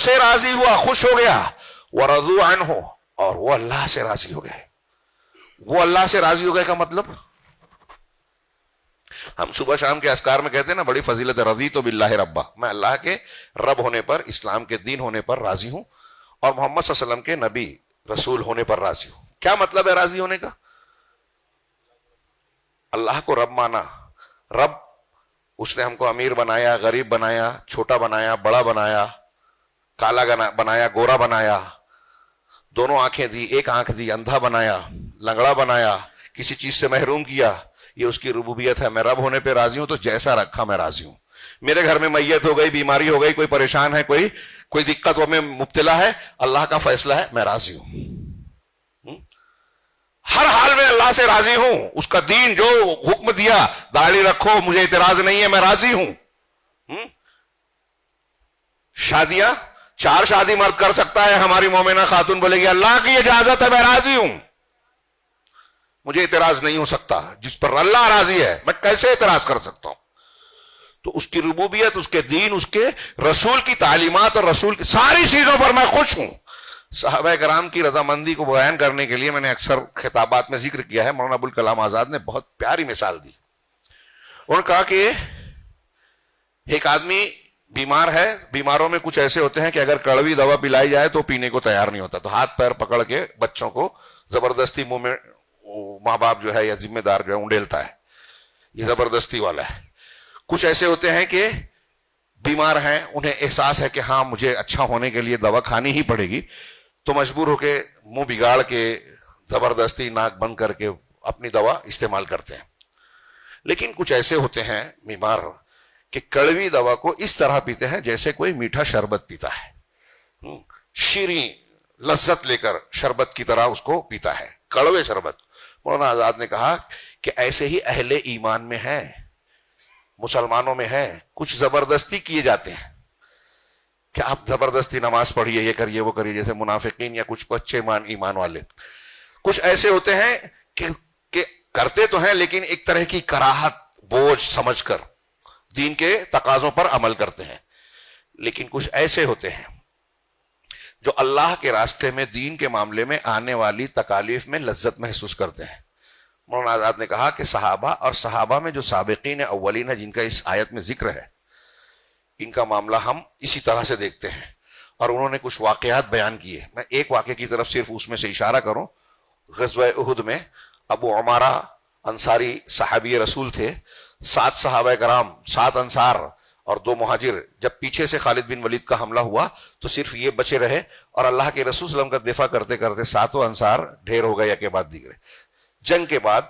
سے راضی ہوا، خوش ہو گیا، ورضوا عنہ، اور وہ اللہ سے راضی ہو گئے۔ وہ اللہ سے راضی ہو گئے کا مطلب، ہم صبح شام کے اذکار میں کہتے ہیں نا بڑی فضیلت ہے، رضیت باللہ ربا، میں اللہ کے رب ہونے پر، اسلام کے دین ہونے پر راضی ہوں، اور محمد صلی اللہ علیہ وسلم کے نبی رسول ہونے پر راضی ہوں۔ کیا مطلب ہے راضی ہونے کا؟ اللہ کو رب مانا، رب اس نے ہم کو امیر بنایا، غریب بنایا، چھوٹا بنایا، بڑا بنایا، کالا بنایا، گورا بنایا، دونوں آنکھیں دی، ایک آنکھ دی، اندھا بنایا، لنگڑا بنایا، کسی چیز سے محروم کیا، یہ اس کی ربوبیت ہے۔ میں رب ہونے پہ راضی ہوں تو جیسا رکھا میں راضی ہوں۔ میرے گھر میں میت ہو گئی، بیماری ہو گئی، کوئی پریشان ہے، کوئی دقت میں مبتلا ہے، اللہ کا فیصلہ ہے، میں راضی ہوں، ہر حال میں اللہ سے راضی ہوں۔ اس کا دین جو حکم دیا، داڑھی رکھو، مجھے اعتراض نہیں ہے، میں راضی ہوں۔ شادیاں 4 شادی مرد کر سکتا ہے، ہماری مومنہ خاتون بولے گی اللہ کی اجازت ہے، میں راضی ہوں، مجھے اعتراض نہیں ہو سکتا۔ جس پر اللہ راضی ہے میں کیسے اعتراض کر سکتا ہوں؟ تو اس کی ربوبیت، اس کے دین، اس کے رسول کی تعلیمات اور رسول کی ساری چیزوں پر میں خوش ہوں۔ صحابہ کرام کی رضامندی کو بیان کرنے کے لیے میں نے اکثر خطابات میں ذکر کیا ہے، مولانا ابوالکلام آزاد نے بہت پیاری مثال دی۔ انہوں نے کہا کہ ایک آدمی بیمار ہے، بیماروں میں کچھ ایسے ہوتے ہیں کہ اگر کڑوی دوا پلائی جائے تو پینے کو تیار نہیں ہوتا، تو ہاتھ پیر پکڑ کے بچوں کو زبردستی منہ میں ماں باپ جو ہے یا ذمہ دار جو ہے انڈیلتا ہے، یہ زبردستی والا ہے۔ کچھ ایسے ہوتے ہیں کہ بیمار ہیں، انہیں احساس ہے کہ ہاں مجھے اچھا ہونے کے لیے دوا کھانی ہی پڑے گی، تو مجبور ہو کے منہ بگاڑ کے زبردستی ناک بند کر کے اپنی دوا استعمال کرتے ہیں۔ لیکن کچھ ایسے ہوتے ہیں بیمار کہ کڑوی دوا کو اس طرح پیتے ہیں جیسے کوئی میٹھا شربت پیتا ہے، شیریں لذت لے کر شربت کی طرح اس کو پیتا ہے، کڑوے شربت۔ مولانا آزاد نے کہا کہ ایسے ہی اہل ایمان میں ہیں، مسلمانوں میں ہیں، کچھ زبردستی کیے جاتے ہیں کہ آپ زبردستی نماز پڑھیے، یہ کریے، وہ کریے، جیسے منافقین یا کچھ اچھے ایمان والے۔ کچھ ایسے ہوتے ہیں کہ کرتے تو ہیں لیکن ایک طرح کی کراہت، بوجھ سمجھ کر دین کے تقاضوں پر عمل کرتے ہیں۔ لیکن کچھ ایسے ہوتے ہیں جو اللہ کے راستے میں، دین کے معاملے میں آنے والی تکالیف میں لذت محسوس کرتے ہیں۔ مولانا آزاد نے کہا کہ صحابہ اور صحابہ میں جو سابقین اولین ہیں جن کا اس آیت میں ذکر ہے، ان کا معاملہ ہم اسی طرح سے دیکھتے ہیں، اور انہوں نے کچھ واقعات بیان کیے۔ میں ایک واقعے کی طرف صرف اس میں سے اشارہ کروں۔ غزوہ احد میں ابو عمارہ انصاری صحابی رسول تھے، 7 صحابہ کرام، 7 انصار اور 2 مہاجر۔ جب پیچھے سے خالد بن ولید کا حملہ ہوا تو صرف یہ بچے رہے، اور اللہ کے رسول صلی اللہ علیہ وسلم کا دفاع کرتے کرتے 7 انصار ڈھیر ہو گئے یا کے بعد دیگرے۔ جنگ کے بعد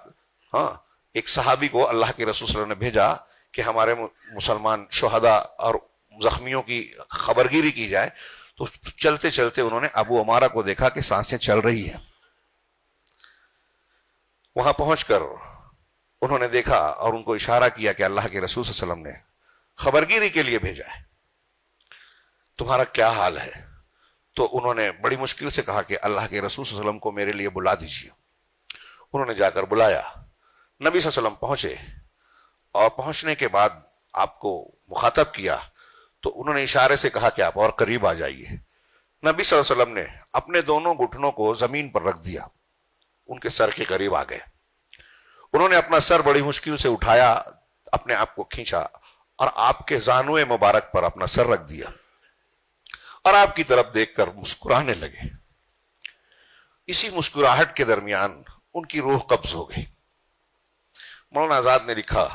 ایک صحابی کو اللہ کے رسول صلی اللہ علیہ وسلم نے بھیجا کہ ہمارے مسلمان شہداء اور زخمیوں کی خبرگیری کی جائے۔ تو چلتے چلتے انہوں نے ابو عمارہ کو دیکھا کہ سانسیں چل رہی ہیں۔ وہاں پہنچ کر انہوں نے دیکھا اور ان کو اشارہ کیا کہ اللہ کے رسول صلی اللہ علیہ وسلم نے خبرگیری کے لیے بھیجا ہے، تمہارا کیا حال ہے؟ تو انہوں نے بڑی مشکل سے کہا کہ اللہ کے رسول صلی اللہ علیہ وسلم کو میرے لیے بلا دیجیے۔ انہوں نے جا کر بلایا، نبی صلی اللہ علیہ وسلم پہنچے، اور پہنچنے کے بعد آپ کو مخاطب کیا تو انہوں نے اشارے سے کہا کہ آپ اور قریب آ جائیے۔ نبی صلی اللہ علیہ وسلم نے اپنے دونوں گھٹنوں کو زمین پر رکھ دیا، ان کے سر کے قریب آ گئے۔ انہوں نے اپنا سر بڑی مشکل سے اٹھایا، اپنے آپ کو کھینچا اور آپ کے زانوئے مبارک پر اپنا سر رکھ دیا اور آپ کی طرف دیکھ کر مسکرانے لگے۔ اسی مسکراہٹ کے درمیان ان کی روح قبض ہو گئی۔ مولانا آزاد نے لکھا،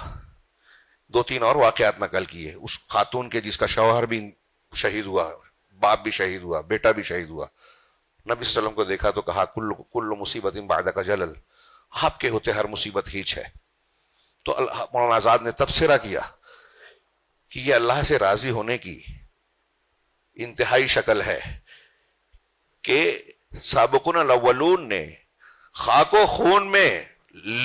2-3 اور واقعات نقل کیے اس خاتون کے جس کا شوہر بھی شہید ہوا، باپ بھی شہید ہوا، بیٹا بھی شہید ہوا۔ نبی صلی اللہ علیہ وسلم کو دیکھا تو کہا کل مصیبت بعدک جلل، آپ کے ہوتے ہر مصیبت ہیچ ہے۔ تو مولانا آزاد نے تبصرہ کیا کہ یہ اللہ سے راضی ہونے کی انتہائی شکل ہے کہ سابقون الاولون نے خاک و خون میں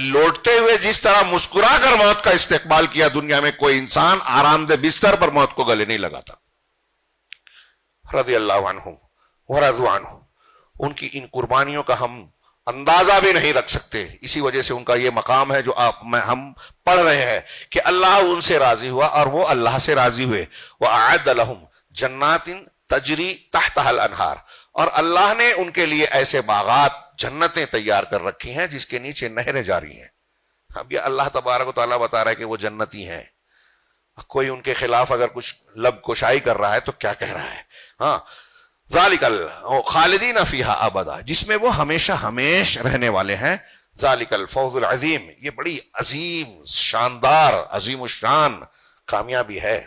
لوٹتے ہوئے جس طرح مسکرا کر موت کا استقبال کیا، دنیا میں کوئی انسان آرام دہ بستر پر موت کو گلے نہیں لگاتا۔ رضی اللہ عنہم ورضوا عنہ، ان کی ان قربانیوں کا ہم اندازہ بھی نہیں رکھ سکتے۔ اسی وجہ سے ان کا یہ مقام ہے جو ہم پڑھ رہے ہیں کہ اللہ ان سے راضی ہوا اور وہ اللہ سے راضی ہوئے۔ وَأَعَدَّ لَهُمْ جَنَّاتٍ تجری تحتها الانہار، اور اللہ نے ان کے لیے ایسے باغات جنتیں تیار کر رکھی ہیں جس کے نیچے نہریں جاری ہیں. اب یہ اللہ تبارک و تعالیٰ بتا رہا ہے کہ وہ جنتی ہیں. کوئی ان کے خلاف اگر کچھ لب کشائی کر رہا ہے تو کیا کہہ رہا ہے؟ ہاں، ذالک خالدین فیہا ابدا، جس میں وہ ہمیشہ ہمیش رہنے والے ہیں. ذالک الفوز العظیم، یہ بڑی عظیم شاندار عظیم الشان کامیابی ہے.